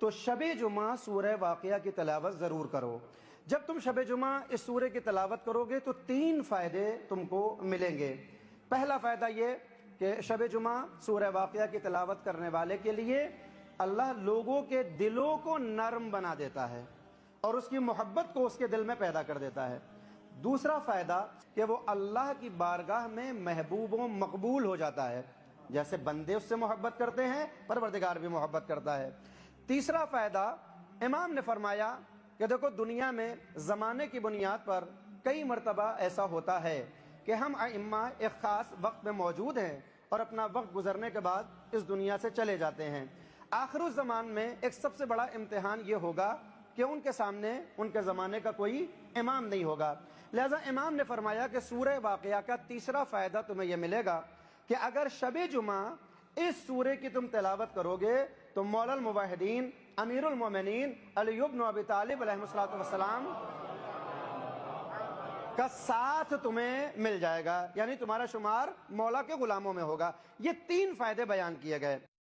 تو शब जुमा सूरह वाक़िया की तिलावत ज़रूर करो। जब तुम शब जुमा इस सूरह की तिलावत करोगे तो 3 फ़ायदे तुमको मिलेंगे। पहला फ़ायदा ये कि शब जुमा सूरह वाक़िया की तिलावत करने वाले के लिए अल्लाह लोगों के दिलों को नरम बना देता है और उसकी मोहब्बत को उसके दिल में पैदा कर देता है। दूसरा फ़ायदा कि वो अल्लाह की बारगाह में महबूब व मकबूल हो जाता है। जैसे बंदे उससे मोहब्बत करते हैं, परवरदिगार भी मोहब्बत करता है। तीसरा फ़ायदा, इमाम ने फरमाया कि देखो दुनिया में ज़माने की बुनियाद पर कई मरतबा ऐसा होता है कि हम अइम्मा एक ख़ास वक्त में मौजूद हैं और अपना वक्त गुजरने के बाद इस दुनिया से चले जाते हैं। आखिरुज़ ज़मान में एक सबसे बड़ा इम्तिहान ये होगा कि उनके सामने उनके ज़माने का कोई इमाम नहीं होगा। लिहाजा इमाम ने फरमाया कि सूरह वाक़िया का तीसरा फ़ायदा तुम्हें यह मिलेगा कि अगर शब जुमा इस सूरह की तुम तिलावत करोगे तो मौलल मुवाहिदीन अमीरुल मोमिनीन अली इब्न अबी तालिब अलैहिस्सलातु वस्सलाम का साथ तुम्हें मिल जाएगा, यानी तुम्हारा शुमार मौला के गुलामों में होगा। ये 3 फ़ायदे बयान किए गए।